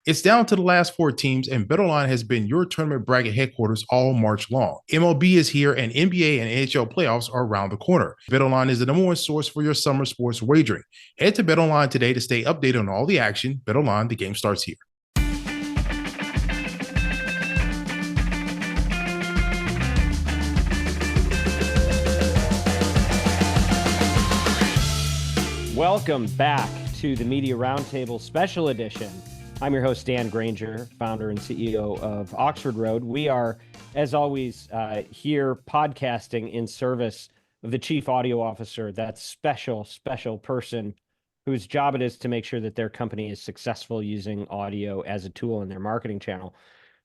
It's down to the last four teams, and BetOnline has been your tournament bracket headquarters all March long. MLB is here, and NBA and NHL playoffs are around the corner. BetOnline is the number one source for your summer sports wagering. Head to BetOnline today to stay updated on all the action. BetOnline, the game starts here. Welcome back to the Media Roundtable Special Edition. I'm your host, Dan Granger, founder and CEO of Oxford Road. We are, as always, here podcasting in service of the Chief Audio Officer, that special person whose job it is to make sure that their company is successful using audio as a tool in their marketing channel.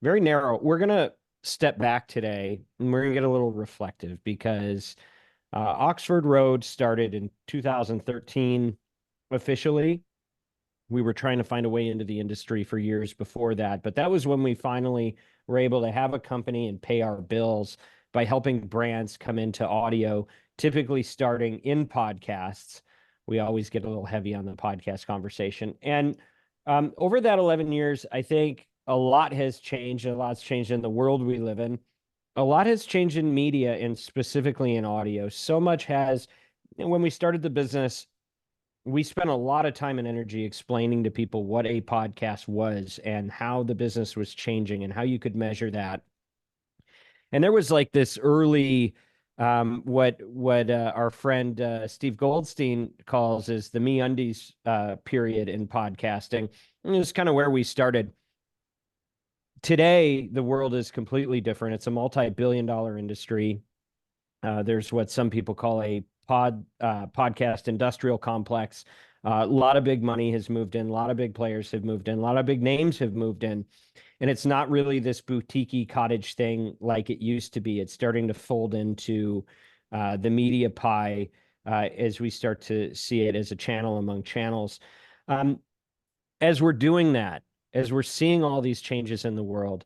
Very narrow. We're going to step back today, and we're going to get a little reflective because Oxford Road started in 2013 officially. We were trying to find a way into the industry for years before that, but that was when we finally were able to have a company and pay our bills by helping brands come into audio, typically starting in podcasts. We always get a little heavy on the podcast conversation. And over that 11 years, I think a lot has changed. A lot's changed in the world we live in. A lot has changed in media and specifically in audio. So much has, when we started the business, we spent a lot of time and energy explaining to people what a podcast was and how the business was changing and how you could measure that. And there was like this early, what our friend Steve Goldstein calls is the MeUndies period in podcasting. And it's kind of where we started. Today, the world is completely different. It's a multi-billion-dollar industry. There's what some people call a podcast industrial complex. A lot of big money has moved in. A lot of big players have moved in. A lot of big names have moved in. And it's not really this boutique cottage thing like it used to be. It's starting to fold into the media pie as we start to see it as a channel among channels. As we're doing that, as we're seeing all these changes in the world,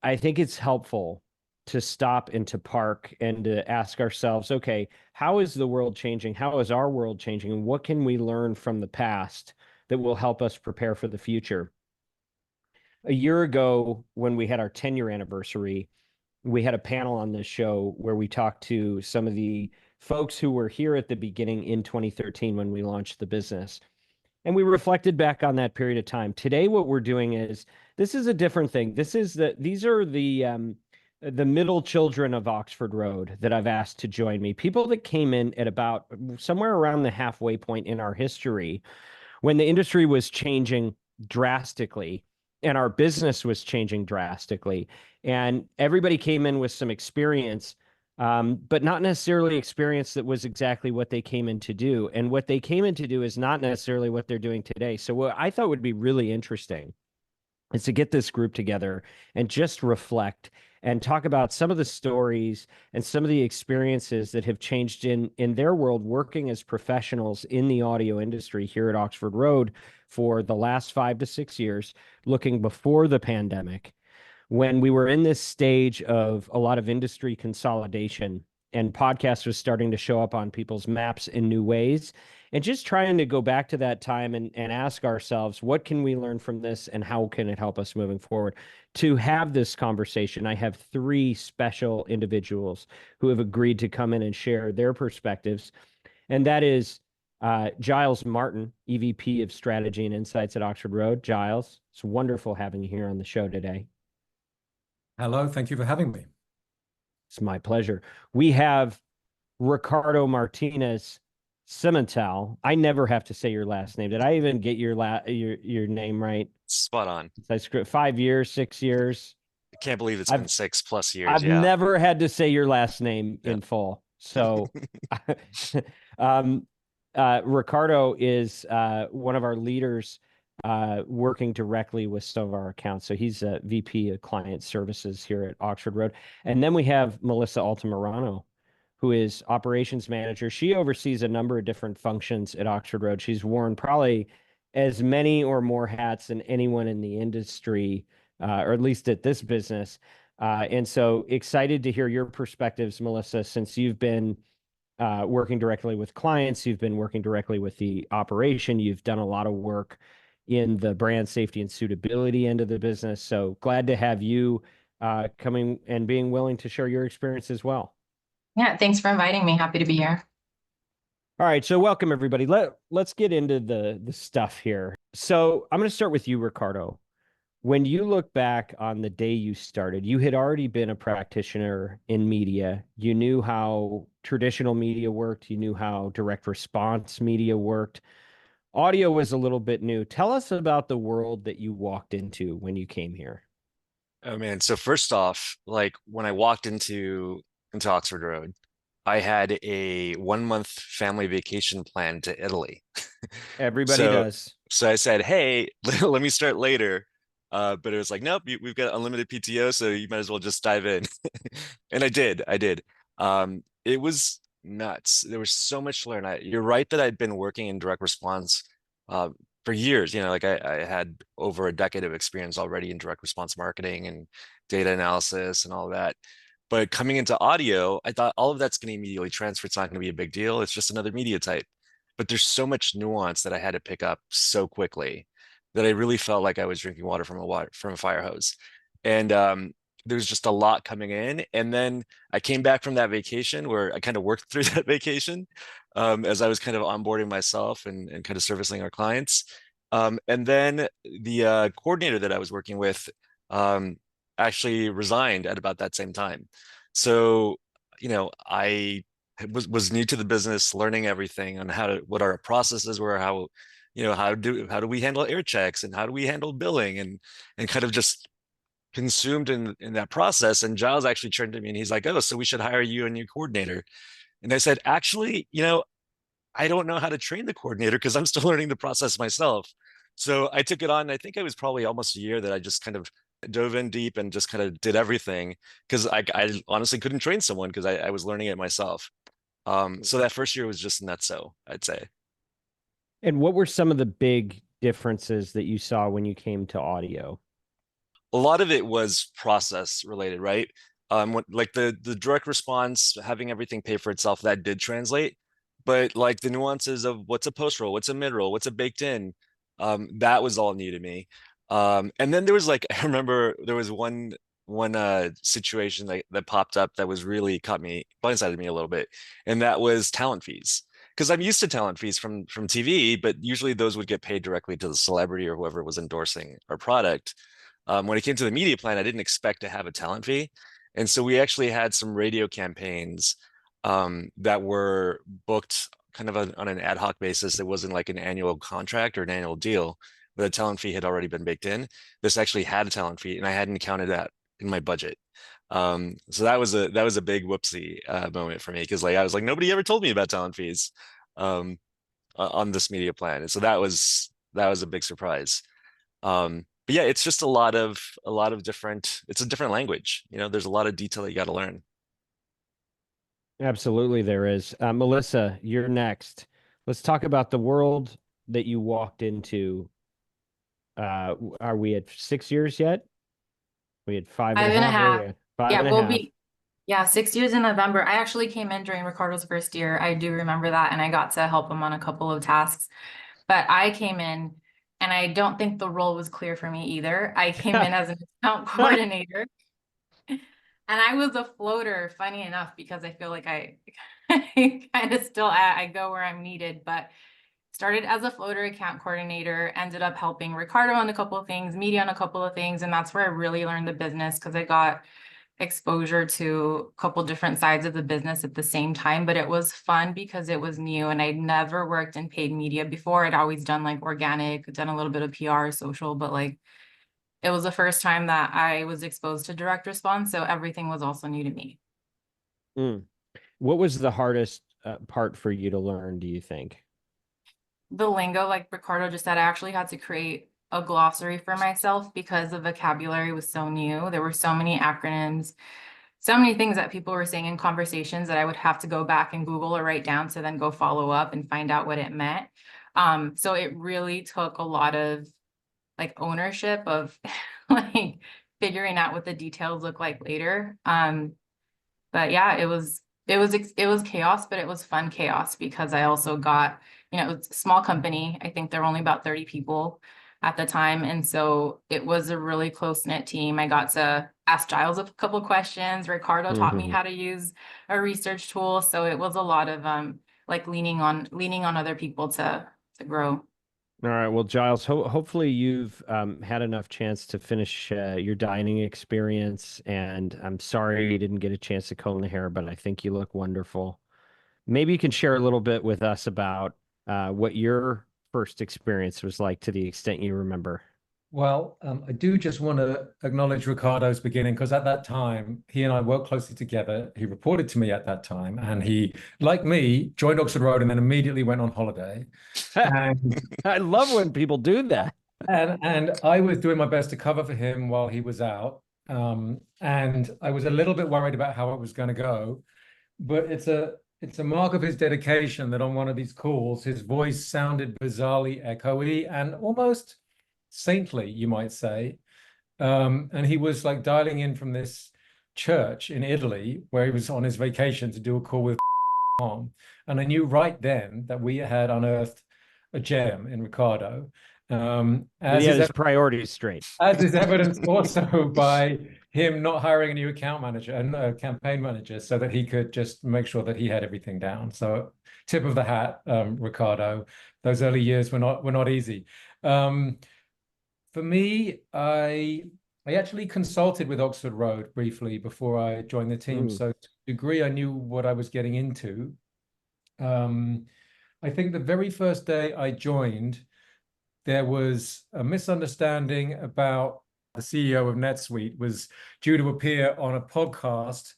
I think it's helpful to stop and to park and to ask ourselves, okay, how is the world changing? How is our world changing? And what can we learn from the past that will help us prepare for the future? A year ago, when we had our 10-year anniversary, we had a panel on this show where we talked to some of the folks who were here at the beginning in 2013 when we launched the business. And we reflected back on that period of time. Today, what we're doing is, this is a different thing. These are the middle children of Oxford Road that I've asked to join me. People that came in at about somewhere around the halfway point in our history when the industry was changing drastically and our business was changing drastically. And everybody came in with some experience, but not necessarily experience that was exactly what they came in to do. And what they came in to do is not necessarily what they're doing today. So what I thought would be really interesting is to get this group together and just reflect and talk about some of the stories and some of the experiences that have changed in their world working as professionals in the audio industry here at Oxford Road for the last 5 to 6 years, looking before the pandemic, when we were in this stage of a lot of industry consolidation and podcasts was starting to show up on people's maps in new ways, and just trying to go back to that time and ask ourselves, what can we learn from this and how can it help us moving forward? To have this conversation, I have 3 special individuals who have agreed to come in and share their perspectives. And that is Giles Martin, EVP of Strategy and Insights at Oxford Road. Giles, it's wonderful having you here on the show today. Hello, thank you for having me. It's my pleasure. We have Ricardo Martinez Simental. I never have to say your last name. Did I even get your name right? Spot on. I script 5 years, 6 years. I can't believe it's been 6+ years. I've never had to say your last name in full. So Ricardo is one of our leaders working directly with some of our accounts. So he's a VP of Client Services here at Oxford Road. And then we have Melissa Altamirano, who is operations manager. She oversees a number of different functions at Oxford Road. She's worn probably as many or more hats than anyone in the industry, or at least at this business. And so excited to hear your perspectives, Melissa, since you've been working directly with clients, you've been working directly with the operation, you've done a lot of work in the brand safety and suitability end of the business. So glad to have you coming and being willing to share your experience as well. Yeah, thanks for inviting me. Happy to be here. All right, so welcome everybody. Let's get into the stuff here. So I'm going to start with you, Ricardo. When you look back on the day you started, you had already been a practitioner in media. You knew how traditional media worked. You knew how direct response media worked. Audio was a little bit new. Tell us about the world that you walked into when you came here. Oh man. So first off, like when I walked into Oxford Road, I had a 1 month family vacation planned to Italy. Everybody So does. so I said, hey, let me start later. But it was like, nope, we've got unlimited PTO, so you might as well just dive in. And I did. It was nuts. There was so much to learn. You're right that I'd been working in direct response uh, for years. Like I had over a decade of experience already in direct response marketing and data analysis and all that. But coming into audio, I thought all of that's going to immediately transfer. It's not going to be a big deal. It's just another media type. But there's so much nuance that I had to pick up so quickly that I really felt like I was drinking water from a fire hose. And there's just a lot coming in. And then I came back from that vacation where I kind of worked through that vacation as I was kind of onboarding myself and kind of servicing our clients. And then the coordinator that I was working with um, actually resigned at about that same time. So, I was new to the business, learning everything on what our processes were, how do we handle air checks and how do we handle billing and kind of just consumed in that process. And Giles actually turned to me and he's like, oh, so we should hire you a new coordinator. And I said, actually, I don't know how to train the coordinator because I'm still learning the process myself. So I took it on. I think it was probably almost a year that I just kind of dove in deep and just kind of did everything because I honestly couldn't train someone because I was learning it myself. So that first year was just nutso, I'd say. And what were some of the big differences that you saw when you came to audio? A lot of it was process related, right? Like the direct response, having everything pay for itself, that did translate. But like the nuances of what's a post roll, what's a mid roll, what's a baked in, that was all new to me. And then there was like I remember there was one situation that popped up that was really blindsided me a little bit, and that was talent fees. Because I'm used to talent fees from TV, but usually those would get paid directly to the celebrity or whoever was endorsing our product. When it came to the media plan, I didn't expect to have a talent fee. And so we actually had some radio campaigns that were booked kind of on an ad hoc basis. It wasn't like an annual contract or an annual deal, but a talent fee had already been baked in. This actually had a talent fee, and I hadn't counted that in my budget. So that was a big whoopsie moment for me because like I was like nobody ever told me about talent fees um, on this media plan, and so that was a big surprise. But yeah, it's just a lot of different. It's a different language. There's a lot of detail that you got to learn. Absolutely, there is. Melissa, you're next. Let's talk about the world that you walked into. Are we at 6 years yet? We had five and a half. Five Yeah, and a we'll half. be 6 years in November. I actually came in during Ricardo's first year. I do remember that, and I got to help him on a couple of tasks. But I came in, and I don't think the role was clear for me either. I came in as an account coordinator, and I was a floater, funny enough, because I feel like I kind of still I go where I'm needed, but started as a floater account coordinator, ended up helping Ricardo on a couple of things, media on a couple of things, and that's where I really learned the business because I got exposure to a couple different sides of the business at the same time. But it was fun because it was new, and I'd never worked in paid media before. I'd always done like organic, done a little bit of PR, social, but like it was the first time that I was exposed to direct response. So everything was also new to me. What was the hardest part for you to learn, do you think? The lingo, like Ricardo just said, I actually had to create a glossary for myself because the vocabulary was so new. There were so many acronyms, so many things that people were saying in conversations that I would have to go back and Google or write down to then go follow up and find out what it meant. So it really took a lot of like ownership of like figuring out what the details look like later. But yeah, it was chaos, but it was fun chaos because I also got, it's a small company. I think there were only about 30 people. at the time. And so it was a really close-knit team. I got to ask Giles a couple questions. Ricardo taught me how to use a research tool. So it was a lot of like leaning on other people to grow. All right. Well, Giles, hopefully you've had enough chance to finish your dining experience. And I'm sorry you didn't get a chance to comb the hair, but I think you look wonderful. Maybe you can share a little bit with us about what your first experience was like to the extent you remember. Well, I do just want to acknowledge Ricardo's beginning, because at that time, he and I worked closely together. He reported to me at that time, and he, like me, joined Oxford Road and then immediately went on holiday. And I love when people do that. and I was doing my best to cover for him while he was out. And I was a little bit worried about how it was going to go, but it's a mark of his dedication that on one of these calls, his voice sounded bizarrely echoey and almost saintly, you might say. And he was like dialing in from this church in Italy where he was on his vacation to do a call with on. And I knew right then that we had unearthed a gem in Ricardo. He had his priorities straight. As is evidenced also by him not hiring a new account manager and a campaign manager so that he could just make sure that he had everything down. So tip of the hat, Ricardo. Those early years were not easy. For me, I actually consulted with Oxford Road briefly before I joined the team. So to a degree, I knew what I was getting into. I think the very first day I joined, there was a misunderstanding about the CEO of NetSuite was due to appear on a podcast,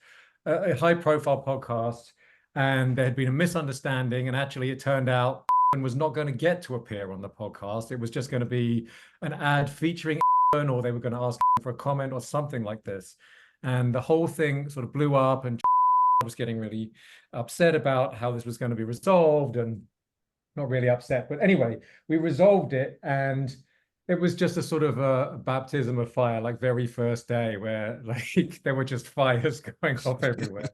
a high-profile podcast, and there had been a misunderstanding, and actually it turned out was not going to get to appear on the podcast. It was just going to be an ad featuring or they were going to ask for a comment or something like this. And the whole thing sort of blew up, and I was getting really upset about how this was going to be resolved, and not really upset. But anyway, we resolved it, and it was just a sort of a baptism of fire, like very first day, where like there were just fires going off everywhere.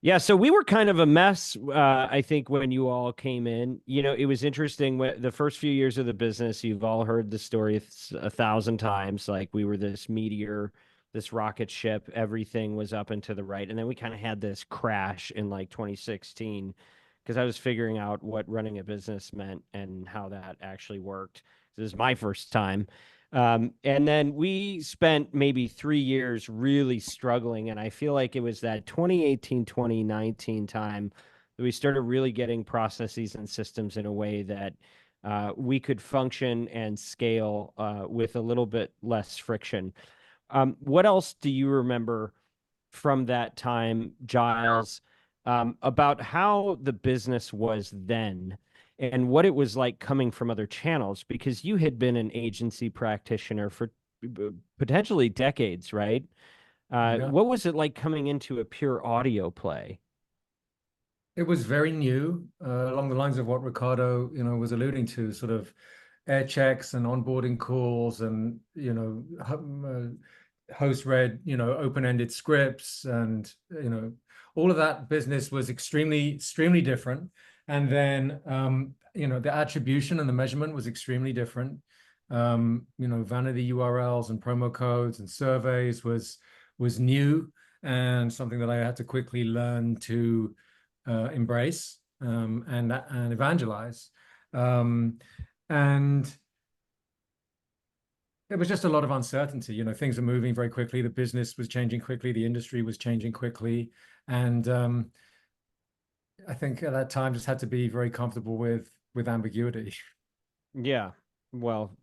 Yeah, so we were kind of a mess, I think, when you all came in. You know, it was interesting. The first few years of the business, you've all heard the story 1,000 times. Like, we were this meteor, this rocket ship. Everything was up and to the right. And then we kind of had this crash in like 2016, because I was figuring out what running a business meant and how that actually worked. This is my first time. And then we spent maybe 3 years really struggling. And I feel like it was that 2018, 2019 time that we started really getting processes and systems in a way that we could function and scale with a little bit less friction. What else do you remember from that time, Giles, about how the business was then? And what it was like coming from other channels, because you had been an agency practitioner for potentially decades, right? Yeah. What was it like coming into a pure audio play? It was very new, along the lines of what Ricardo, was alluding to, sort of air checks and onboarding calls, and host read, open-ended scripts, and all of that business was extremely, extremely different. And then, the attribution and the measurement was extremely different. Vanity URLs and promo codes and surveys was new, and something that I had to quickly learn to embrace and evangelize. And it was just a lot of uncertainty. Things are moving very quickly. The business was changing quickly. The industry was changing quickly. And I think at that time just had to be very comfortable with ambiguity. Yeah, well,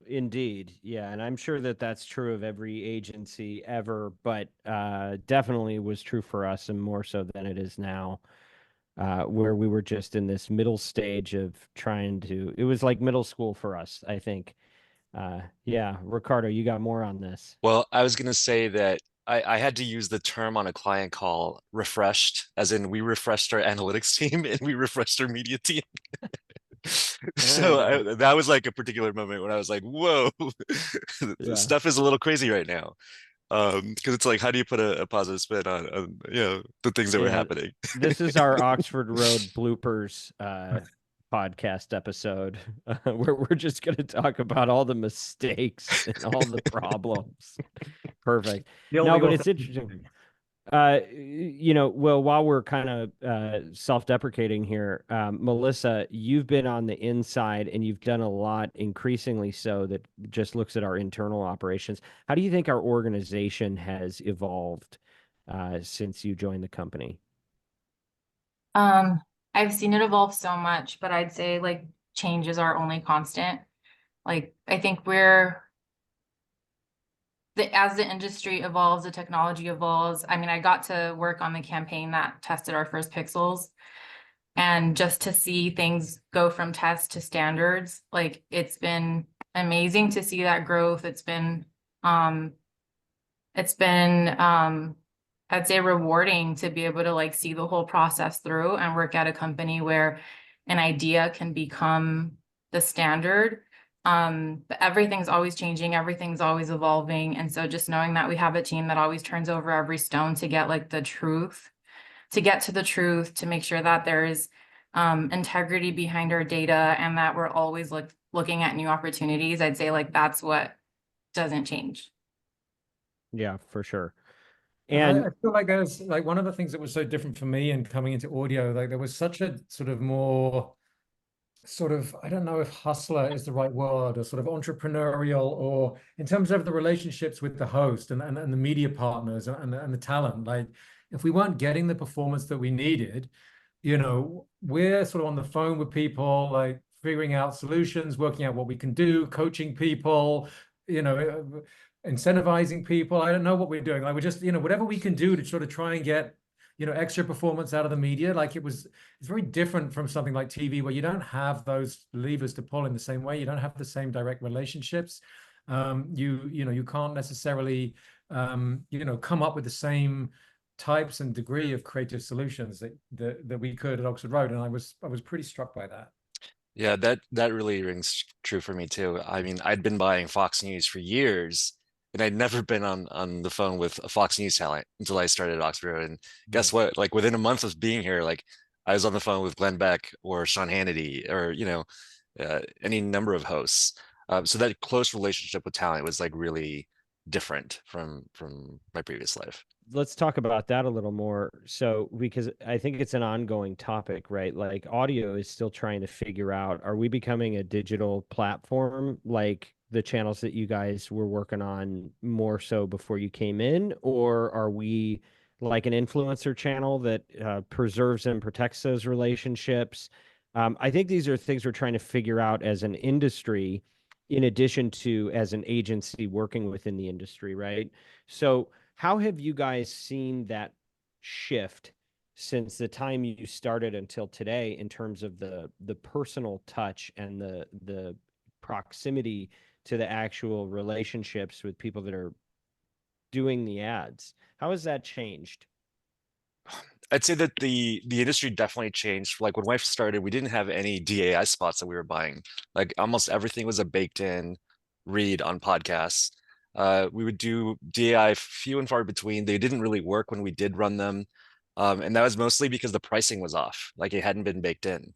indeed. Yeah. And I'm sure that that's true of every agency ever, but definitely was true for us, and more so than it is now, where we were just in this middle stage of it was like middle school for us, I think. Yeah, Ricardo, you got more on this. Well, I was going to say that I had to use the term on a client call, refreshed, as in we refreshed our analytics team and we refreshed our media team. So that was like a particular moment when I was like, whoa, this stuff is a little crazy right now. Because it's like, how do you put a positive spin on the things that were happening? This is our Oxford Road bloopers podcast episode where we're just going to talk about all the mistakes and all the problems. Perfect. No, but it's interesting. Well, while we're kind of self-deprecating here, Melissa, you've been on the inside and you've done a lot, increasingly so, that just looks at our internal operations. How do you think our organization has evolved since you joined the company? I've seen it evolve so much, but I'd say like change is our only constant. Like I think as the industry evolves, the technology evolves. I mean, I got to work on the campaign that tested our first pixels, and just to see things go from test to standards, like it's been amazing to see that growth. I'd say rewarding to be able to like see the whole process through and work at a company where an idea can become the standard. But everything's always changing, everything's always evolving. And so just knowing that we have a team that always turns over every stone to get like the truth, to get to the truth, to make sure that there's integrity behind our data and that we're always looking at new opportunities. I'd say like that's what doesn't change. Yeah, for sure. And And I feel like there's like one of the things that was so different for me in coming into audio, like there was such a sort of more sort of, I don't know if hustler is the right word, or sort of entrepreneurial, or in terms of the relationships with the host and the media partners and the talent. Like if we weren't getting the performance that we needed, we're sort of on the phone with people, like figuring out solutions, working out what we can do, coaching people, incentivizing people. I don't know what we're doing. Like we're just, whatever we can do to sort of try and get, extra performance out of the media. Like it's very different from something like TV where you don't have those levers to pull in the same way. You don't have the same direct relationships. You can't necessarily, come up with the same types and degree of creative solutions that we could at Oxford Road. And I was pretty struck by that. Yeah, that really rings true for me too. I mean, I'd been buying Fox News for years, and I'd never been on the phone with a Fox News talent until I started at Oxford. And guess what? Like within a month of being here, like I was on the phone with Glenn Beck or Sean Hannity or any number of hosts. So that close relationship with talent was like really different from my previous life. let's talk about that a little more. So, because I think it's an ongoing topic, right? Like audio is still trying to figure out, are we becoming a digital platform like the channels that you guys were working on more so before you came in? Or are we like an influencer channel that preserves and protects those relationships? I think these are things we're trying to figure out as an industry, in addition to as an agency working within the industry, right? So, how have you guys seen that shift since the time you started until today in terms of the personal touch and the proximity to the actual relationships with people that are doing the ads? How has that changed? I'd say that the industry definitely changed. Like when I started, we didn't have any DAI spots that we were buying. Like almost everything was a baked in read on podcasts. We would do DAI few and far between. They didn't really work when we did run them. And that was mostly because the pricing was off, like it hadn't been baked in.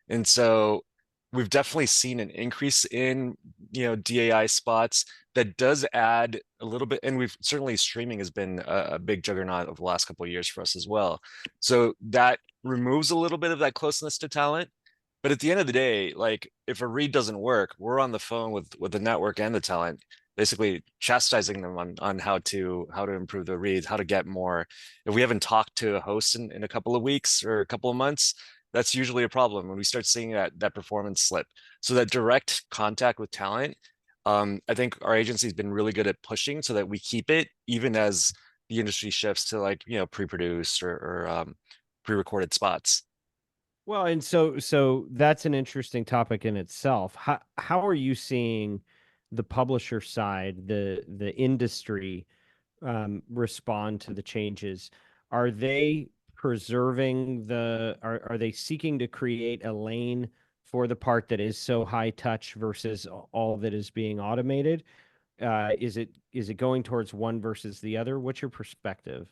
And so we've definitely seen an increase in, DAI spots that does add a little bit. And we've certainly streaming has been a big juggernaut over the last couple of years for us as well. So that removes a little bit of that closeness to talent. But at the end of the day, like if a read doesn't work, we're on the phone with the network and the talent, basically chastising them on how to improve the reads, how to get more. If we haven't talked to a host in a couple of weeks or a couple of months, that's usually a problem when we start seeing that performance slip. So that direct contact with talent, I think our agency's been really good at pushing so that we keep it even as the industry shifts to like pre-produced or pre-recorded spots. Well, and so that's an interesting topic in itself. How are you seeing the publisher side, the industry respond to the changes? Are they preserving are they seeking to create a lane for the part that is so high touch versus all that is being automated? Is it going towards one versus the other? What's your perspective?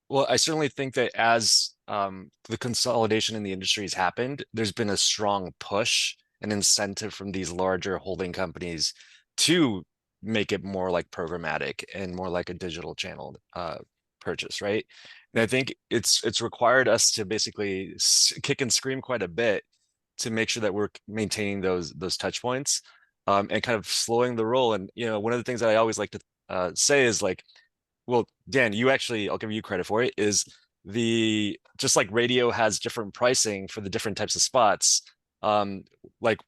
Well, I certainly think that as the consolidation in the industry has happened, there's been a strong push and incentive from these larger holding companies to make it more like programmatic and more like a digital channel purchase, right? And I think it's required us to basically kick and scream quite a bit to make sure that we're maintaining those touch points and kind of slowing the roll. And one of the things that I always like to say is like, well, Dan, I'll give you credit for it, is just like radio has different pricing for the different types of spots. Like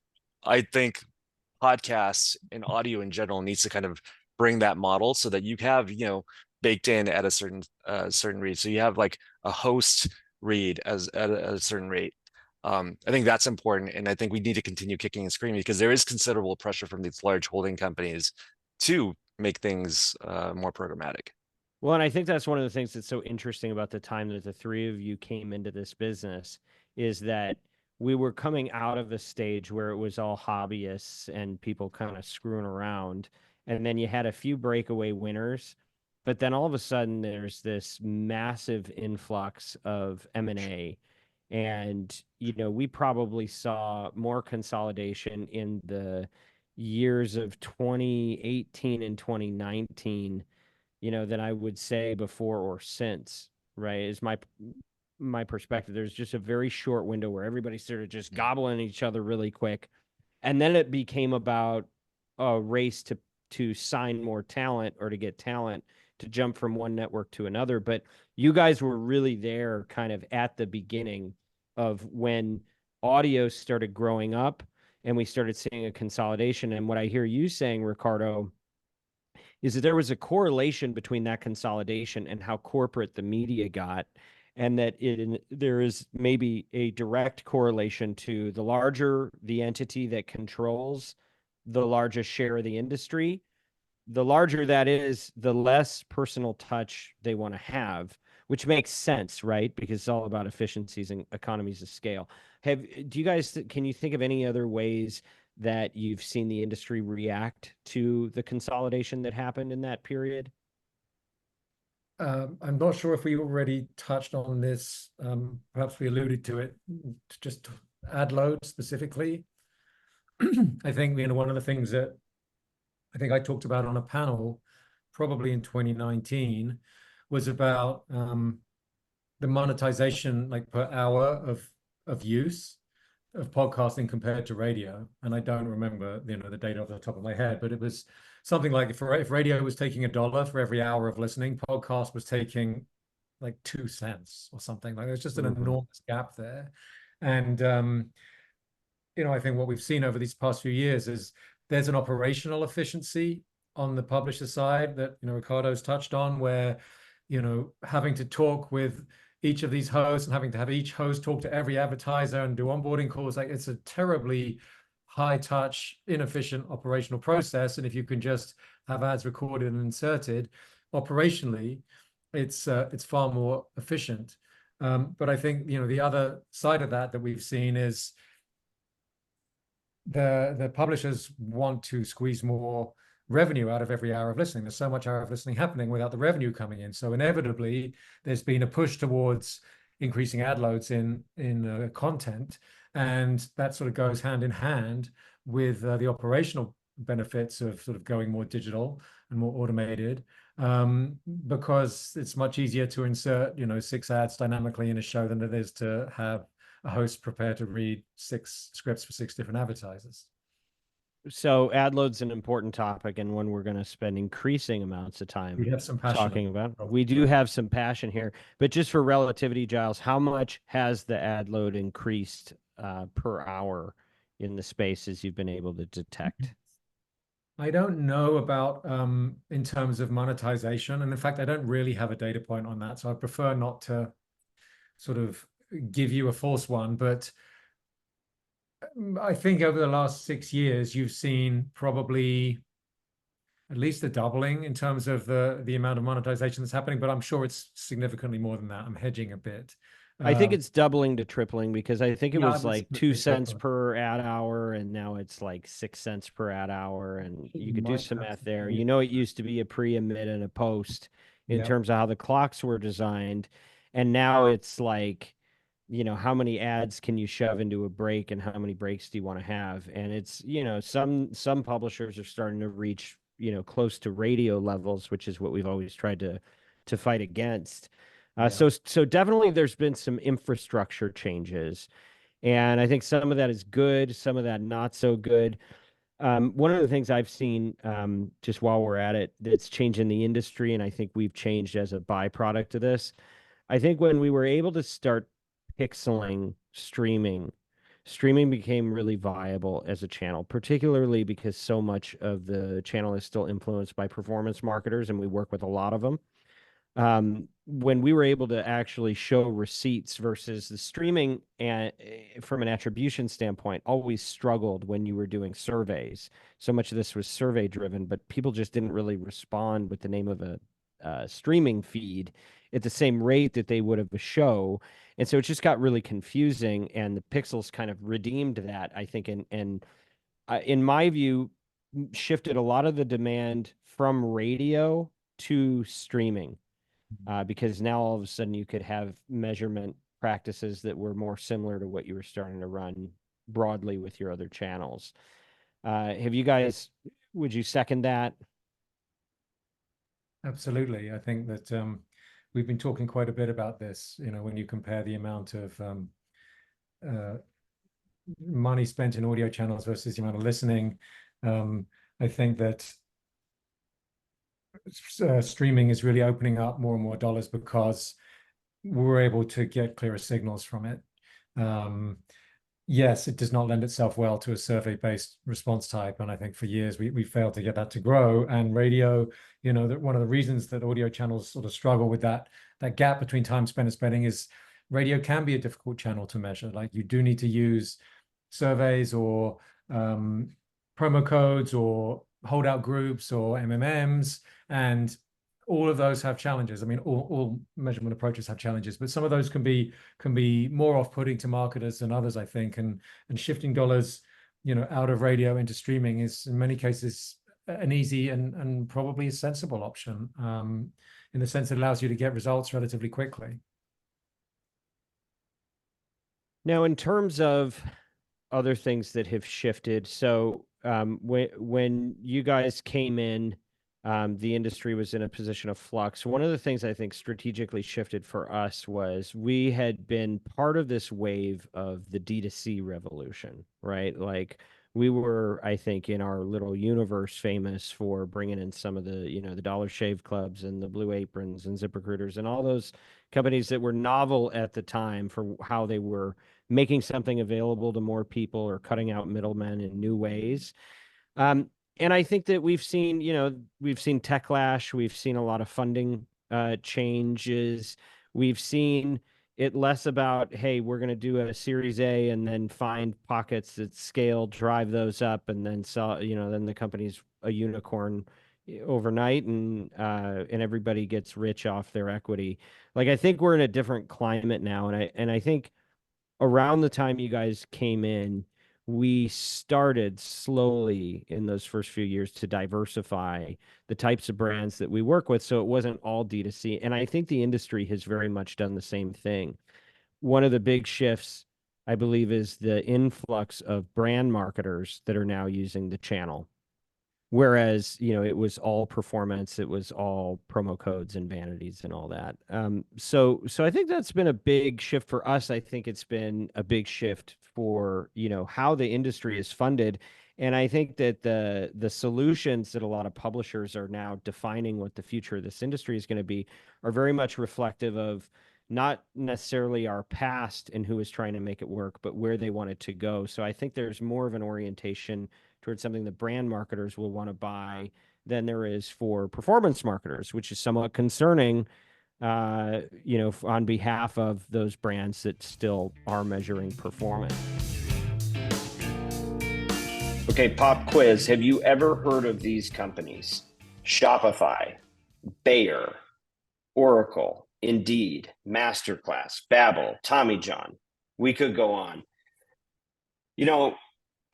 I think podcasts and audio in general needs to kind of bring that model so that you have, baked in at a certain read. So you have like a host read at a certain rate. I think that's important. And I think we need to continue kicking and screaming because there is considerable pressure from these large holding companies to make things more programmatic. Well, and I think that's one of the things that's so interesting about the time that the three of you came into this business is that we were coming out of a stage where it was all hobbyists and people kind of screwing around. And then you had a few breakaway winners, but then all of a sudden there's this massive influx of M&A. And, we probably saw more consolidation in the years of 2018 and 2019 than I would say before or since, right? Is my perspective. There's just a very short window where everybody started just gobbling each other really quick. And then it became about a race to sign more talent or to get talent to jump from one network to another. But you guys were really there kind of at the beginning of when audio started growing up and we started seeing a consolidation. And what I hear you saying, Ricardo, is that there was a correlation between that consolidation and how corporate the media got, and that there is maybe a direct correlation to the larger the entity that controls the largest share of the industry. The larger that is, the less personal touch they want to have, which makes sense, right? Because it's all about efficiencies and economies of scale. Can you think of any other ways that you've seen the industry react to the consolidation that happened in that period? I'm not sure if we already touched on this. Perhaps we alluded to it, just ad load specifically. I think, one of the things that I think I talked about on a panel probably in 2019 was about the monetization like per hour of use of podcasting compared to radio. And I don't remember the data off the top of my head, but it was something like if radio was taking $1 for every hour of listening, podcast was taking like 2 cents or something. Like there's just an enormous gap there. And I think what we've seen over these past few years is there's an operational efficiency on the publisher side that Ricardo's touched on, where having to talk with each of these hosts and having to have each host talk to every advertiser and do onboarding calls, like it's a terribly high touch, inefficient operational process. And if you can just have ads recorded and inserted operationally, it's far more efficient. But I think the other side of that we've seen is the publishers want to squeeze more revenue out of every hour of listening. There's so much hour of listening happening without the revenue coming in. So inevitably, there's been a push towards increasing ad loads in content, and that sort of goes hand in hand with the operational benefits of sort of going more digital and more automated, because it's much easier to insert 6 ads dynamically in a show than it is to have a host prepared to read 6 scripts for 6 different advertisers. So ad load's an important topic and one we're going to spend increasing amounts of time talking about. We do have some passion here, but just for relativity, Giles, how much has the ad load increased per hour in the spaces you've been able to detect? I don't know about in terms of monetization. And in fact, I don't really have a data point on that. So I prefer not to sort of give you a false one, but I think over the last 6 years, you've seen probably at least a doubling in terms of the amount of monetization that's happening, but I'm sure it's significantly more than that. I'm hedging a bit. I think it's doubling to tripling, because I think it was like 2 cents per ad hour, and now it's like 6 cents per ad hour, and you could do some math there. It used to be a pre, a mid, and a post. in terms of how the clocks were designed. And now it's like, how many ads can you shove into a break and how many breaks do you want to have? And it's, some publishers are starting to reach, close to radio levels, which is what we've always tried to fight against. So definitely there's been some infrastructure changes. And I think some of that is good, some of that not so good. One of the things I've seen, just while we're at it, that's changing the industry, and I think we've changed as a byproduct of this. I think when we were able to start pixeling streaming became really viable as a channel, particularly because so much of the channel is still influenced by performance marketers, and we work with a lot of them. When we were able to actually show receipts versus the streaming, and from an attribution standpoint, always struggled when you were doing surveys. So much of this was survey driven, but people just didn't really respond with the name of a streaming feed at the same rate that they would of a show. And so it just got really confusing, and the pixels kind of redeemed that, I think, and in my view, shifted a lot of the demand from radio to streaming. Because now all of a sudden you could have measurement practices that were more similar to what you were starting to run broadly with your other channels. Would you second that? Absolutely. I think that we've been talking quite a bit about this, when you compare the amount of money spent in audio channels versus the amount of listening. I think that streaming is really opening up more and more dollars because we're able to get clearer signals from it. Yes, it does not lend itself well to a survey-based response type, and I think for years we failed to get that to grow. And radio, that one of the reasons that audio channels sort of struggle with that gap between time spent and spending is radio can be a difficult channel to measure. Like, you do need to use surveys or promo codes or holdout groups or MMMs, and all of those have challenges. I mean, all measurement approaches have challenges, but some of those can be more off-putting to marketers than others, I think. And shifting dollars, out of radio into streaming is in many cases an easy and probably a sensible option, in the sense it allows you to get results relatively quickly. Now, in terms of other things that have shifted, so when you guys came in, the industry was in a position of flux. One of the things I think strategically shifted for us was we had been part of this wave of the D2C revolution, right? Like, we were, I think, in our little universe famous for bringing in some of the, the Dollar Shave Clubs and the Blue Aprons and ZipRecruiters and all those companies that were novel at the time for how they were making something available to more people or cutting out middlemen in new ways. And I think that we've seen Techlash, we've seen a lot of funding changes. We've seen it less about, hey, we're going to do a Series A and then find pockets at scale, drive those up, and then sell, then the company's a unicorn overnight, and everybody gets rich off their equity. Like, I think we're in a different climate now, and I think around the time you guys came in, we started slowly in those first few years to diversify the types of brands that we work with, so it wasn't all D2C. And I think the industry has very much done the same thing. One of the big shifts, I believe, is the influx of brand marketers that are now using the channel. Whereas, it was all performance, it was all promo codes and vanities and all that. So I think that's been a big shift for us. I think it's been a big shift for, how the industry is funded. And I think that the solutions that a lot of publishers are now defining what the future of this industry is going to be are very much reflective of not necessarily our past and who is trying to make it work, but where they want it to go. So I think there's more of an orientation towards something that brand marketers will want to buy than there is for performance marketers, which is somewhat concerning, on behalf of those brands that still are measuring performance. Okay, pop quiz. Have you ever heard of these companies? Shopify, Bayer, Oracle, Indeed, Masterclass, Babbel, Tommy John. We could go on.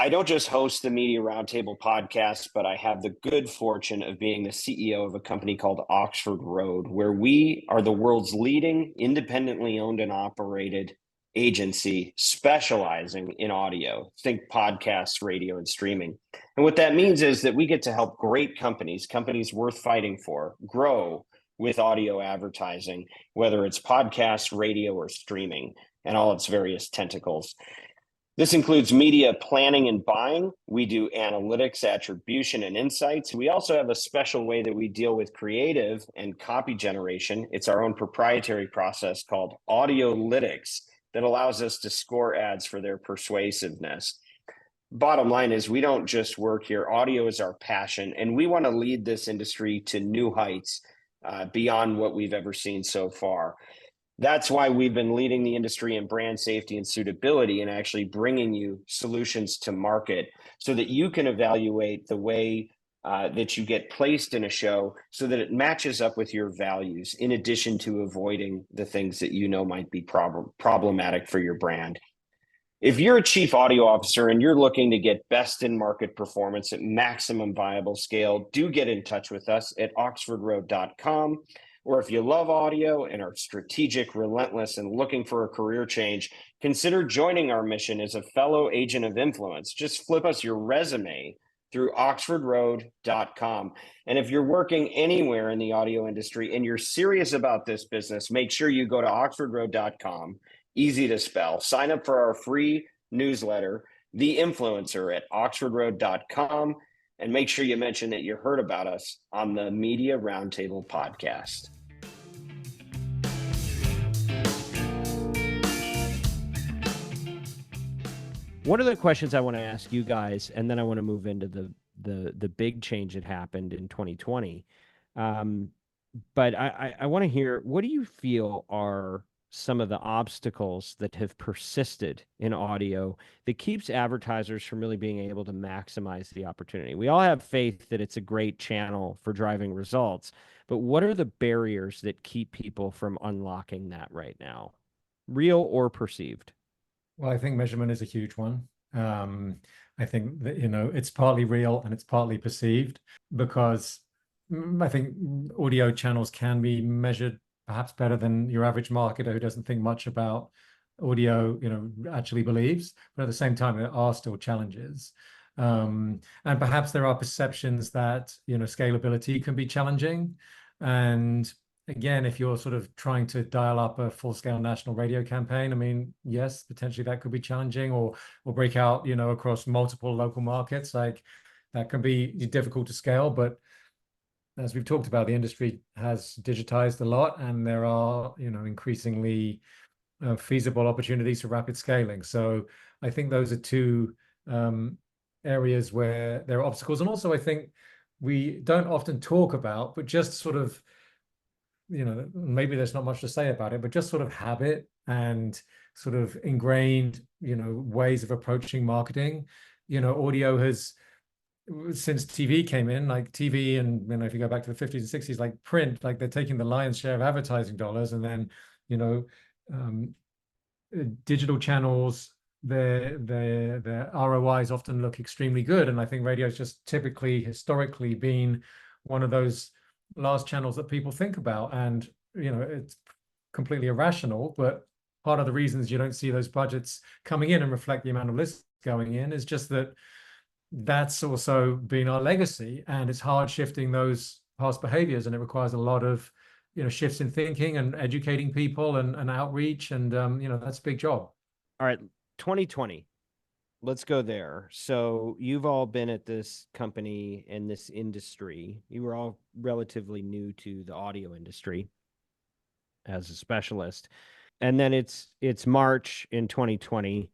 I don't just host the Media Roundtable podcast, but I have the good fortune of being the CEO of a company called Oxford Road, where we are the world's leading independently owned and operated agency specializing in audio. Think podcasts, radio, and streaming. And what that means is that we get to help great companies, companies worth fighting for, grow with audio advertising, whether it's podcasts, radio, or streaming, and all its various tentacles. This includes media planning and buying. We do analytics, attribution, and insights. We also have a special way that we deal with creative and copy generation. It's our own proprietary process called Audiolytics that allows us to score ads for their persuasiveness. Bottom line is, we don't just work here. Audio is our passion, and we want to lead this industry to new heights beyond what we've ever seen so far. That's why we've been leading the industry in brand safety and suitability, and actually bringing you solutions to market so that you can evaluate the way that you get placed in a show so that it matches up with your values, in addition to avoiding the things that you know might be problematic for your brand. If you're a chief audio officer and you're looking to get best in market performance at maximum viable scale, do get in touch with us at oxfordroad.com. Or if you love audio and are strategic, relentless, and looking for a career change, consider joining our mission as a fellow agent of influence. Just flip us your resume through oxfordroad.com. And if you're working anywhere in the audio industry and you're serious about this business, make sure you go to oxfordroad.com, easy to spell. Sign up for our free newsletter, The Influencer, at oxfordroad.com. And make sure you mention that you heard about us on the Media Roundtable podcast. One of the questions I want to ask you guys, and then I want to move into the big change that happened in 2020. But I want to hear, what do you feel are some of the obstacles that have persisted in audio that keeps advertisers from really being able to maximize the opportunity? We all have faith that it's a great channel for driving results, but what are the barriers that keep people from unlocking that right now, real or perceived? Well, I think measurement is a huge one. I think that, it's partly real and it's partly perceived, because I think audio channels can be measured perhaps better than your average marketer who doesn't think much about audio, actually believes. But at the same time, there are still challenges. And perhaps there are perceptions that, scalability can be challenging. And again, if you're sort of trying to dial up a full-scale national radio campaign, I mean, yes, potentially that could be challenging, or break out, across multiple local markets. Like, that can be difficult to scale. But as we've talked about, the industry has digitized a lot, and there are, increasingly feasible opportunities for rapid scaling. So I think those are two areas where there are obstacles. And also, I think we don't often talk about, but just sort of, maybe there's not much to say about it, but just sort of habit and sort of ingrained, ways of approaching marketing. Audio has, since TV came in, like TV, and if you go back to the 50s and 60s, like print, like they're taking the lion's share of advertising dollars, and then digital channels, their ROIs often look extremely good. And I think radio's just typically, historically, been one of those last channels that people think about. And it's completely irrational, but part of the reasons you don't see those budgets coming in and reflect the amount of lists going in is just that that's also been our legacy, and it's hard shifting those past behaviors, and it requires a lot of shifts in thinking and educating people and outreach, and that's a big job. All right, 2020, let's go there. So you've all been at this company in this industry. You were all relatively new to the audio industry as a specialist, and then it's March in 2020.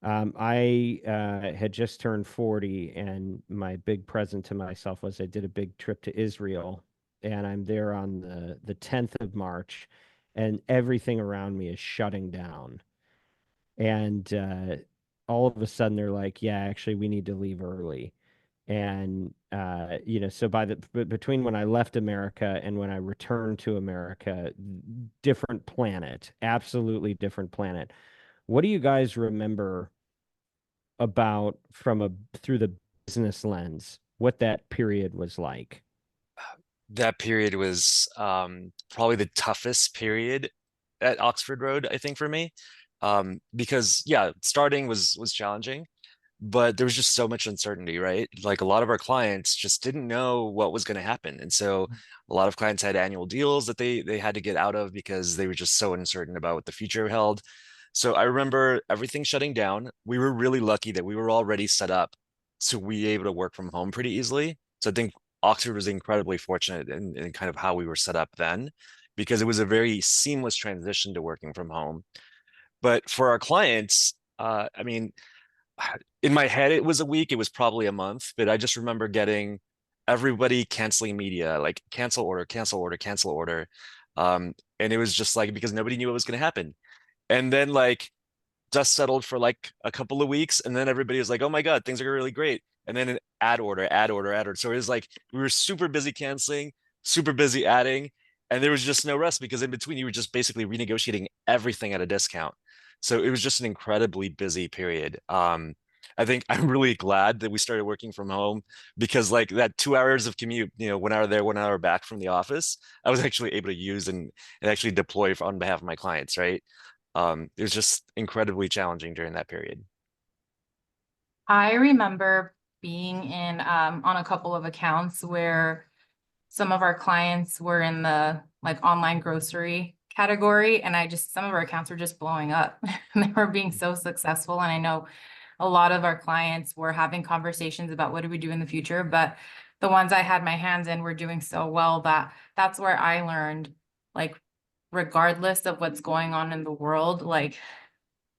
I had just turned 40, and my big present to myself was I did a big trip to Israel, and I'm there on the 10th of March, and everything around me is shutting down. And all of a sudden they're like, yeah, actually we need to leave early. And so between when I left America and when I returned to America, different planet, absolutely different planet. What do you guys remember about through the business lens, what that period was like? That period was probably the toughest period at Oxford Road, I think, for me. Because yeah, starting was challenging, but there was just so much uncertainty, right? Like a lot of our clients just didn't know what was going to happen. And so a lot of clients had annual deals that they had to get out of because they were just so uncertain about what the future held. So I remember everything shutting down. We were really lucky that we were already set up to be able to work from home pretty easily. So I think Oxford was incredibly fortunate in kind of how we were set up then, because it was a very seamless transition to working from home. But for our clients, I mean, in my head, it was a week, it was probably a month, but I just remember getting everybody canceling media, like cancel order, cancel order, cancel order. And it was just like, because nobody knew what was going to happen. And then like dust settled for like a couple of weeks, and then everybody was like, oh my God, things are really great. And then an add order, add order, add order. So it was like we were super busy canceling, super busy adding, and there was just no rest because in between you were just basically renegotiating everything at a discount. So it was just an incredibly busy period. I think I'm really glad that we started working from home, because like that 2 hours of commute, 1 hour there, 1 hour back from the office, I was actually able to use and actually deploy on behalf of my clients, right? It was just incredibly challenging during that period. I remember being in on a couple of accounts where some of our clients were in the like online grocery category, and some of our accounts were just blowing up. And they were being so successful. And I know a lot of our clients were having conversations about what do we do in the future, but the ones I had my hands in were doing so well that that's where I learned, like, regardless of what's going on in the world, like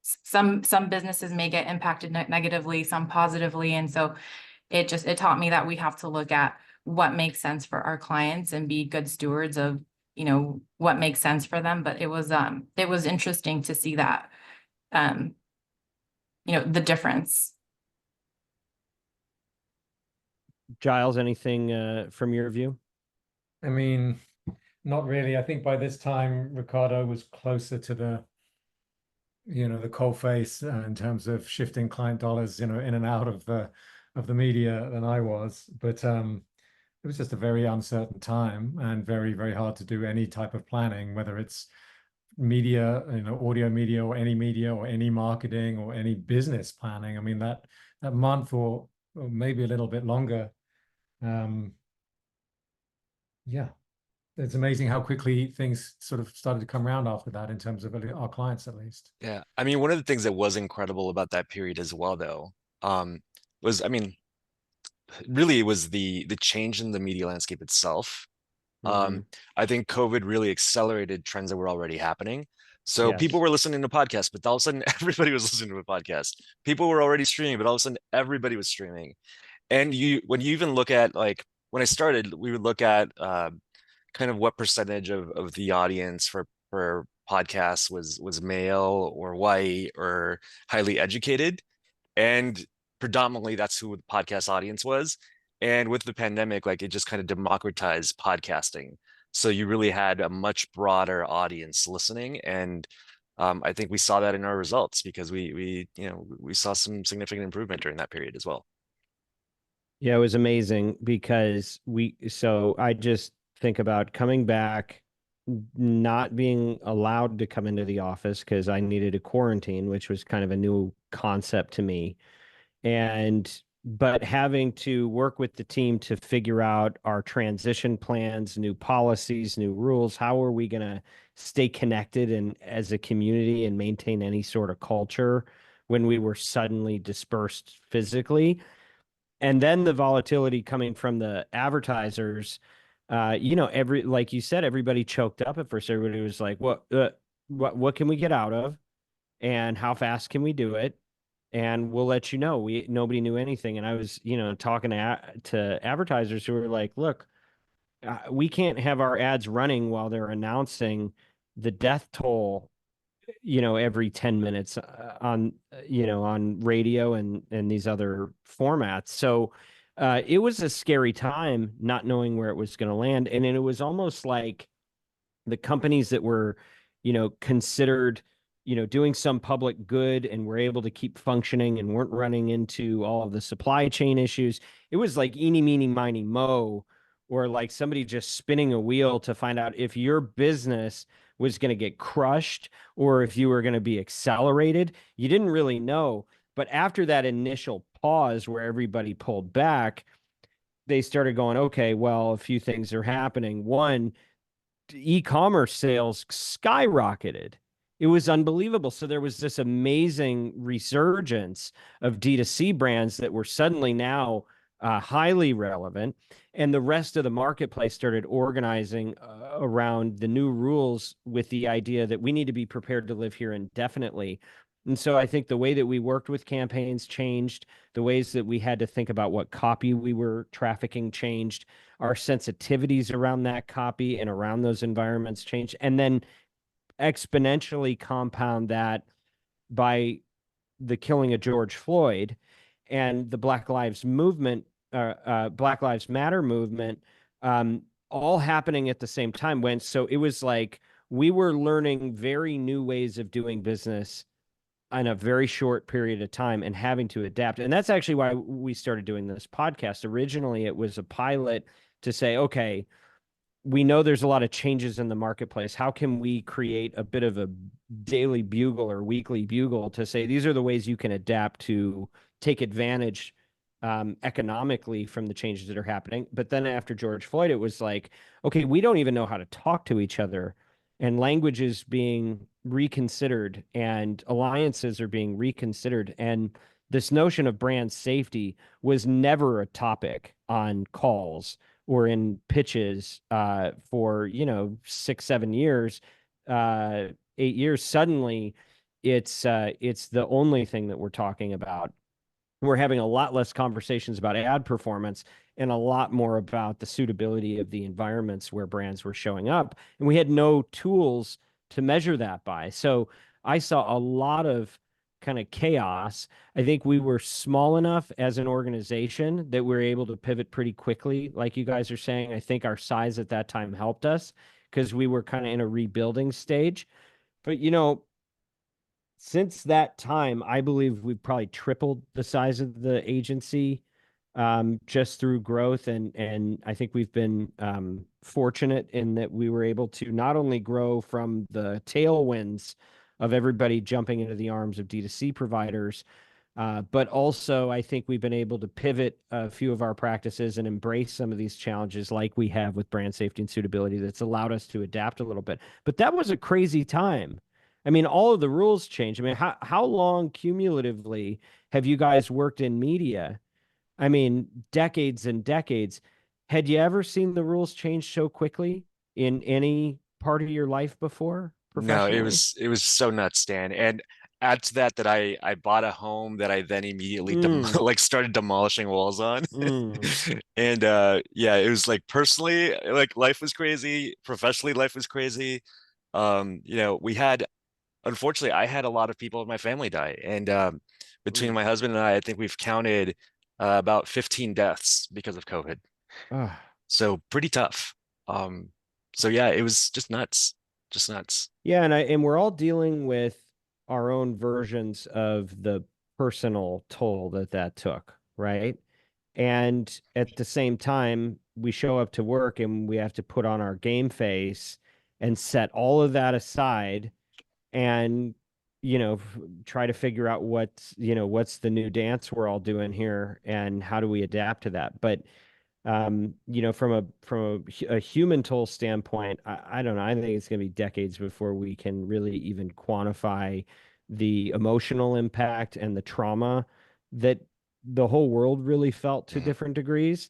some businesses may get impacted negatively, some positively. And so it taught me that we have to look at what makes sense for our clients and be good stewards of, what makes sense for them. But it was interesting to see that, the difference. Giles, anything from your view? I mean, not really. I think by this time, Ricardo was closer to the coal face in terms of shifting client dollars, in and out of the media than I was. But it was just a very uncertain time and very, very hard to do any type of planning, whether it's media, audio media or any marketing or any business planning. I mean, that month or maybe a little bit longer. Yeah, it's amazing how quickly things sort of started to come around after that in terms of our clients, at least. Yeah. I mean, one of the things that was incredible about that period as well, though, was, I mean, really it was the change in the media landscape itself. Mhm. I think COVID really accelerated trends that were already happening. So Yes. people were listening to podcasts, but all of a sudden everybody was listening to a podcast. People were already streaming, but all of a sudden everybody was streaming. And when you even look at, like, when I started, we would look at kind of what percentage of the audience for podcasts was male or white or highly educated. And predominantly that's who the podcast audience was. And with the pandemic, like, it just kind of democratized podcasting. So you really had a much broader audience listening. And I think we saw that in our results, because we saw some significant improvement during that period as well. Yeah, it was amazing because so I just think about coming back, not being allowed to come into the office because I needed a quarantine, which was kind of a new concept to me. But having to work with the team to figure out our transition plans, new policies, new rules. How are we going to stay connected and as a community and maintain any sort of culture when we were suddenly dispersed physically? And then the volatility coming from the advertisers, like you said, everybody choked up at first. Everybody was like, what can we get out of? And how fast can we do it? And we'll let you know. Nobody knew anything. And I was, talking to advertisers who were like, look, we can't have our ads running while they're announcing the death toll, every 10 minutes on radio and these other formats. So it was a scary time not knowing where it was going to land. And then it was almost like the companies that were, considered, doing some public good and were able to keep functioning and weren't running into all of the supply chain issues. It was like eeny, meeny, miny, mo, or like somebody just spinning a wheel to find out if your business was going to get crushed or if you were going to be accelerated. You didn't really know. But after that initial pause where everybody pulled back, they started going, okay, well, a few things are happening. One, e-commerce sales skyrocketed. It was unbelievable. So there was this amazing resurgence of D2C brands that were suddenly now highly relevant. And the rest of the marketplace started organizing around the new rules with the idea that we need to be prepared to live here indefinitely. And so I think the way that we worked with campaigns changed, the ways that we had to think about what copy we were trafficking changed, our sensitivities around that copy and around those environments changed, and then exponentially compound that by the killing of George Floyd and the Black Lives movement, Black Lives Matter movement, all happening at the same time. So it was like we were learning very new ways of doing business in a very short period of time and having to adapt. And that's actually why we started doing this podcast. Originally, it was a pilot to say, okay, we know there's a lot of changes in the marketplace. How can we create a bit of a daily bugle or weekly bugle to say, these are the ways you can adapt to take advantage economically from the changes that are happening. But then after George Floyd, it was like, okay, we don't even know how to talk to each other, and language is being reconsidered and alliances are being reconsidered. And this notion of brand safety was never a topic on calls or in pitches for 6, 7 years, 8 years. Suddenly it's the only thing that we're talking about. We're having a lot less conversations about ad performance and a lot more about the suitability of the environments where brands were showing up. And we had no tools to measure that by. So I saw a lot of kind of chaos. I think we were small enough as an organization that we were able to pivot pretty quickly. Like you guys are saying, I think our size at that time helped us because we were kind of in a rebuilding stage. But, since that time, I believe we've probably tripled the size of the agency just through growth. And I think we've been fortunate in that we were able to not only grow from the tailwinds of everybody jumping into the arms of D2C providers, but also I think we've been able to pivot a few of our practices and embrace some of these challenges like we have with brand safety and suitability that's allowed us to adapt a little bit. But that was a crazy time. I mean, all of the rules changed. I mean, how long cumulatively have you guys worked in media? I mean, decades and decades. Had you ever seen the rules change so quickly in any part of your life before, No, it professionally? was so nuts, Dan. And add to that I bought a home that I then immediately like started demolishing walls on. And yeah, it was like personally, like life was crazy, professionally life was crazy. We had, unfortunately, I had a lot of people in my family die. And between my husband and I think we've counted about 15 deaths because of COVID. So pretty tough. So yeah, it was just nuts. Just nuts. Yeah, and we're all dealing with our own versions of the personal toll that took, right? And at the same time, we show up to work and we have to put on our game face and set all of that aside and try to figure out what's the new dance we're all doing here and how do we adapt to that. But from a human toll standpoint, I don't know. I think it's going to be decades before we can really even quantify the emotional impact and the trauma that the whole world really felt to different degrees.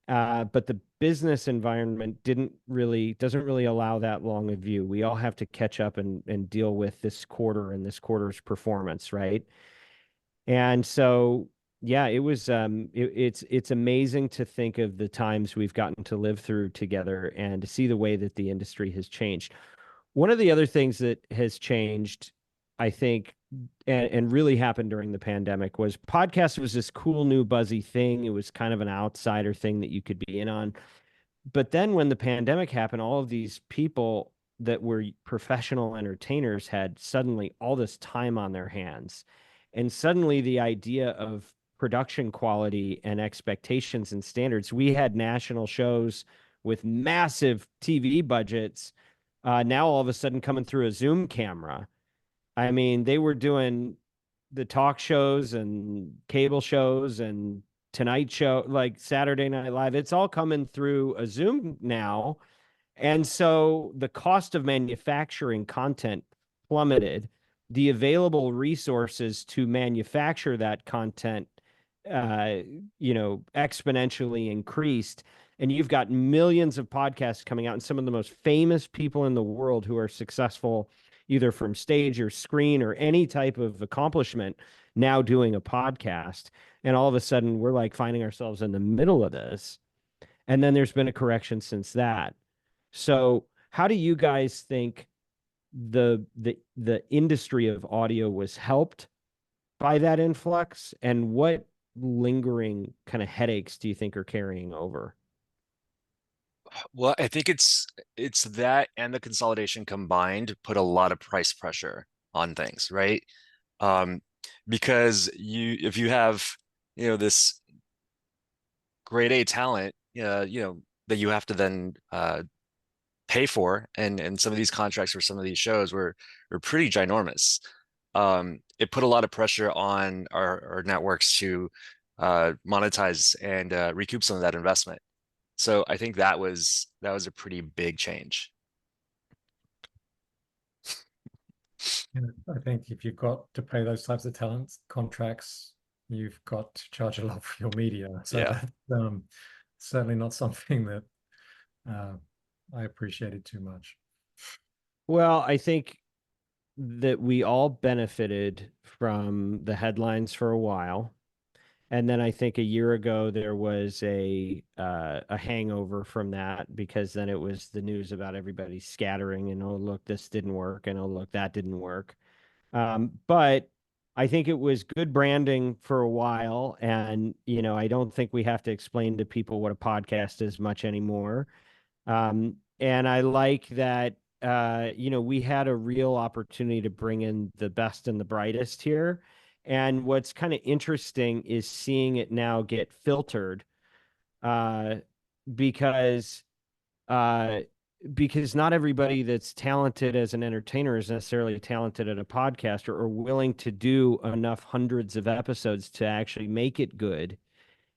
But the business environment doesn't really allow that long a view. We all have to catch up and deal with this quarter and this quarter's performance, right? And so, yeah, it was it's amazing to think of the times we've gotten to live through together and to see the way that the industry has changed. One of the other things that has changed, I think, and really happened during the pandemic was podcast was this cool new buzzy thing. It was kind of an outsider thing that you could be in on. But then when the pandemic happened, all of these people that were professional entertainers had suddenly all this time on their hands. And suddenly the idea of production quality and expectations and standards, we had national shows with massive TV budgets, now all of a sudden coming through a Zoom camera. I mean, they were doing the talk shows and cable shows and Tonight Show, like Saturday Night Live. It's all coming through a Zoom now. And so the cost of manufacturing content plummeted. The available resources to manufacture that content, exponentially increased. And you've got millions of podcasts coming out, and some of the most famous people in the world who are successful either from stage or screen or any type of accomplishment now doing a podcast. And all of a sudden we're like finding ourselves in the middle of this. And then there's been a correction since that. So how do you guys think the industry of audio was helped by that influx, and what lingering kind of headaches do you think are carrying over? Well, I think it's that and the consolidation combined put a lot of price pressure on things, right? Um, because if you have, this grade A talent, that you have to then pay for, and some of these contracts for some of these shows were pretty ginormous. It put a lot of pressure on our networks to monetize and recoup some of that investment. So I think that was a pretty big change. Yeah, I think if you've got to pay those types of talent contracts, you've got to charge a lot for your media. So Yeah. that's certainly not something that I appreciated too much. Well, I think that we all benefited from the headlines for a while. And then I think a year ago there was a hangover from that, because then it was the news about everybody scattering and, oh, look, this didn't work, and oh, look, that didn't work. But I think it was good branding for a while. And, I don't think we have to explain to people what a podcast is much anymore. And I like that, we had a real opportunity to bring in the best and the brightest here. And what's kind of interesting is seeing it now get filtered, uh, because uh, because not everybody that's talented as an entertainer is necessarily talented at a podcast, or willing to do enough hundreds of episodes to actually make it good.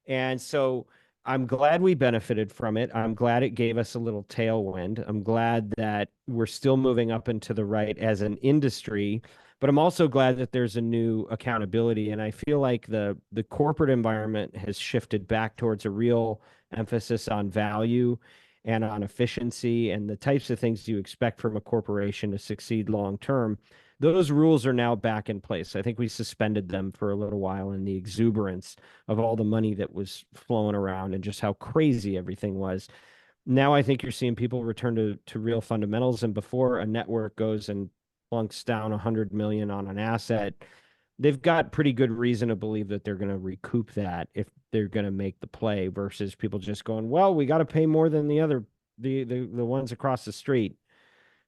And so I'm glad we benefited from it. I'm glad it gave us a little tailwind. I'm glad that we're still moving up and to the right as an industry, but I'm also glad that there's a new accountability. And I feel like the corporate environment has shifted back towards a real emphasis on value and on efficiency and the types of things you expect from a corporation to succeed long term. Those rules are now back in place. I think we suspended them for a little while in the exuberance of all the money that was flowing around and just how crazy everything was. Now I think you're seeing people return to real fundamentals. And before a network goes and plunks down 100 million on an asset, they've got pretty good reason to believe that they're going to recoup that if they're going to make the play, versus people just going, well, we got to pay more than the ones across the street.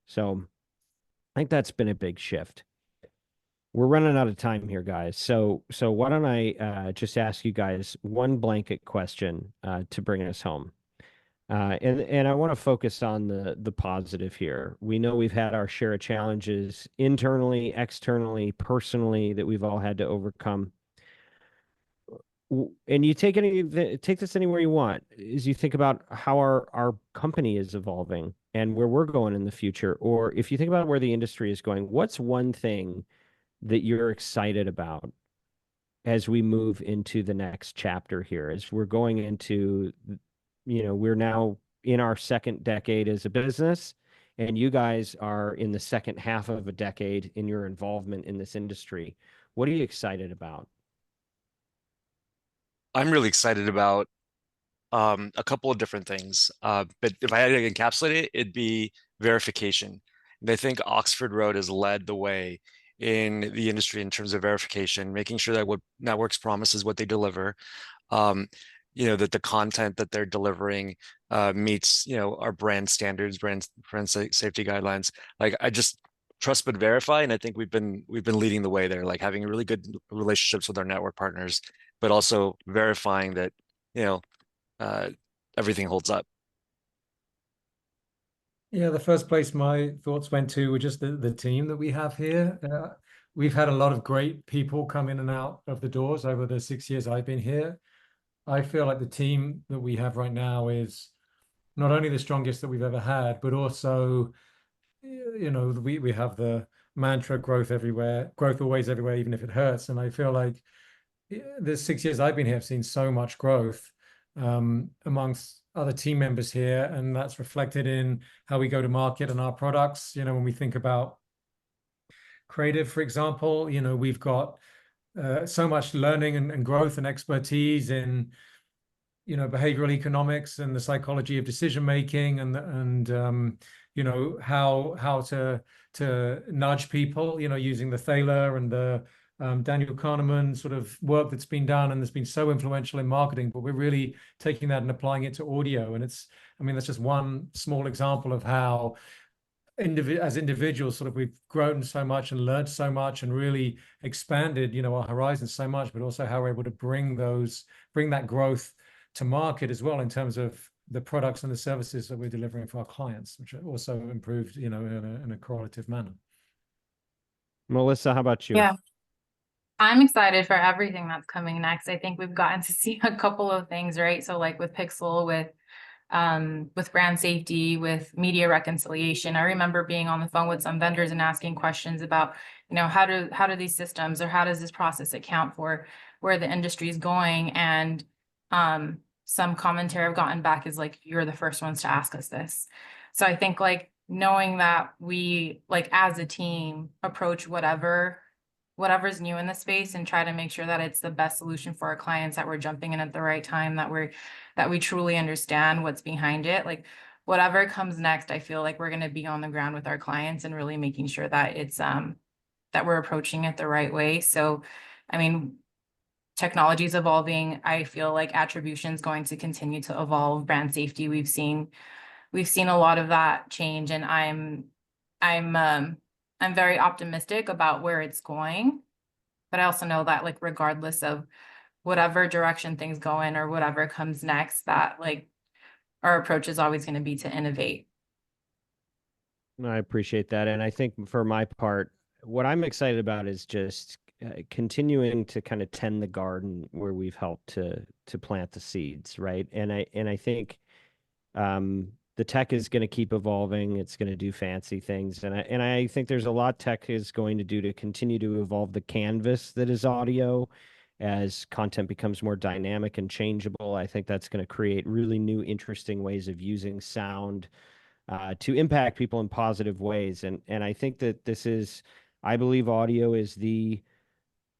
So I think that's been a big shift. We're running out of time here, guys. So why don't I just ask you guys one blanket question to bring us home? And I want to focus on the positive here. We know we've had our share of challenges internally, externally, personally, that we've all had to overcome. And you take this anywhere you want, as you think about how our company is evolving and where we're going in the future, or if you think about where the industry is going, what's one thing that you're excited about as we move into the next chapter here, as we're going into, we're now in our second decade as a business, and you guys are in the second half of a decade in your involvement in this industry. What are you excited about? I'm really excited about a couple of different things. But if I had to encapsulate it, it'd be verification. And I think Oxford Road has led the way in the industry in terms of verification, making sure that what networks promise is what they deliver. that the content that they're delivering meets, our brand standards, safety guidelines. Like, I just trust but verify, and I think we've been leading the way there, like having really good relationships with our network partners, but also verifying that everything holds up. Yeah, the first place my thoughts went to were just the team that we have here. We've had a lot of great people come in and out of the doors over the 6 years I've been here. I feel like the team that we have right now is not only the strongest that we've ever had, but also, we have the mantra growth everywhere, growth always everywhere, even if it hurts. And I feel like the 6 years I've been here, I've seen so much growth amongst other team members here, and that's reflected in how we go to market and our products. When we think about creative, for example, we've got so much learning and growth and expertise in behavioral economics and the psychology of decision making, and how to nudge people, using the Thaler and the Daniel Kahneman sort of work that's been done and that's been so influential in marketing. But we're really taking that and applying it to audio, and that's just one small example of how as individuals sort of we've grown so much and learned so much and really expanded our horizons so much, but also how we're able to bring that growth to market as well, in terms of the products and the services that we're delivering for our clients, which are also improved in a correlative manner. Melissa, how about you? Yeah, I'm excited for everything that's coming next. I think we've gotten to see a couple of things, right? So like with Pixel, with brand safety, with media reconciliation. I remember being on the phone with some vendors and asking questions about, how do these systems, or how does this process account for where the industry is going? And some commentary I've gotten back is like, you're the first ones to ask us this. So I think like knowing that we, like as a team, approach whatever's new in the space and try to make sure that it's the best solution for our clients, that we're jumping in at the right time, that we truly understand what's behind it. Like whatever comes next, I feel like we're going to be on the ground with our clients and really making sure that it's that we're approaching it the right way. So I mean, technology is evolving. I feel like attribution is going to continue to evolve. Brand safety, we've seen a lot of that change, and I'm very optimistic about where it's going. But I also know that like regardless of whatever direction things go in or whatever comes next, that like our approach is always going to be to innovate. I appreciate that. And I think for my part, what I'm excited about is just continuing to kind of tend the garden where we've helped to plant the seeds, right? And I think the tech is going to keep evolving. It's going to do fancy things, and I think there's a lot tech is going to do to continue to evolve the canvas that is audio. As content becomes more dynamic and changeable, I think that's going to create really new, interesting ways of using sound to impact people in positive ways. And I think that I believe audio is the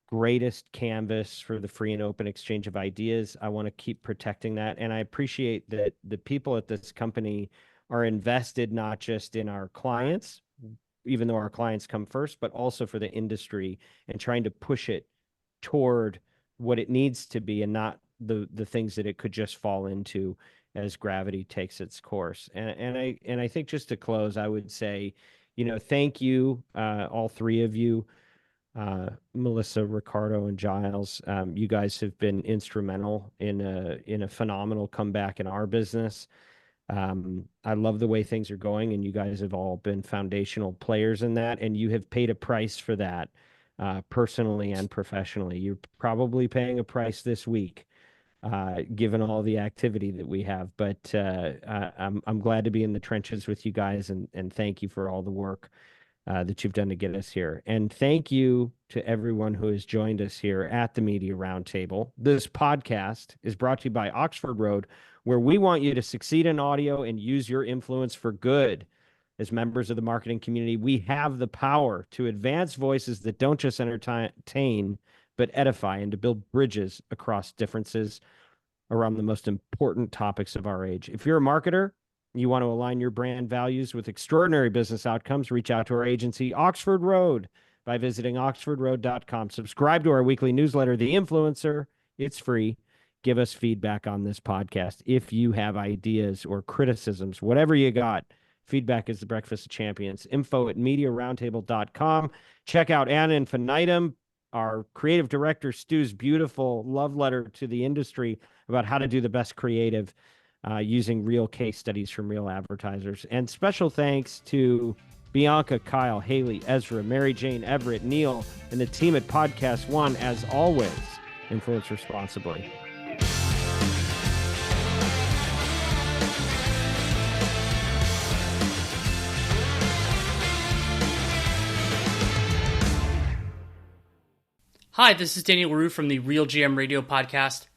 greatest canvas for the free and open exchange of ideas. I want to keep protecting that. And I appreciate that the people at this company are invested not just in our clients, even though our clients come first, but also for the industry and trying to push it toward what it needs to be and not the things that it could just fall into as gravity takes its course. And I think just to close, I would say, thank you, all three of you. Melissa, Ricardo, and Giles, you guys have been instrumental in a phenomenal comeback in our business. I love the way things are going, and you guys have all been foundational players in that, and you have paid a price for that, personally and professionally. You're probably paying a price this week, given all the activity that we have. But I'm glad to be in the trenches with you guys, and thank you for all the work that you've done to get us here. And thank you to everyone who has joined us here at the Media Roundtable. This podcast is brought to you by Oxford Road, where we want you to succeed in audio and use your influence for good. As members of the marketing community, we have the power to advance voices that don't just entertain, but edify, and to build bridges across differences around the most important topics of our age. If you're a marketer, you want to align your brand values with extraordinary business outcomes, reach out to our agency, Oxford Road, by visiting oxfordroad.com. Subscribe to our weekly newsletter, The Influencer. It's free. give us feedback on this podcast. If you have ideas or criticisms, whatever you got, feedback is the breakfast of champions. info@mediaroundtable.com. Check out Ad Infinitum, our creative director, Stu's beautiful love letter to the industry about how to do the best creative using real case studies from real advertisers. And special thanks to Bianca, Kyle, Haley, Ezra, Mary Jane, Everett, Neil, and the team at Podcast One. As always, influence responsibly. Hi, this is Daniel LaRue from the Real GM Radio Podcast.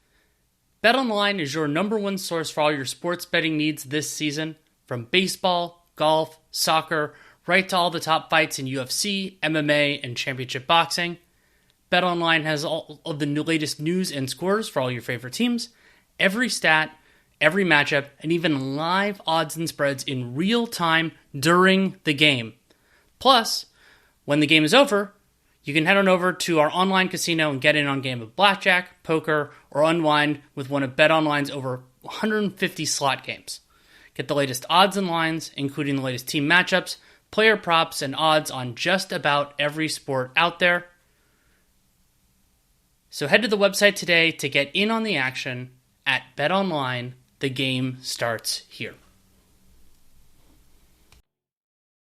BetOnline is your number one source for all your sports betting needs this season. From baseball, golf, soccer, right to all the top fights in UFC, MMA, and championship boxing. BetOnline has all of the latest news and scores for all your favorite teams, every stat, every matchup, and even live odds and spreads in real time during the game. Plus, when the game is over, you can head on over to our online casino and get in on a game of blackjack, poker, or unwind with one of BetOnline's over 150 slot games. Get the latest odds and lines, including the latest team matchups, player props, and odds on just about every sport out there. So head to the website today to get in on the action. At BetOnline, the game starts here.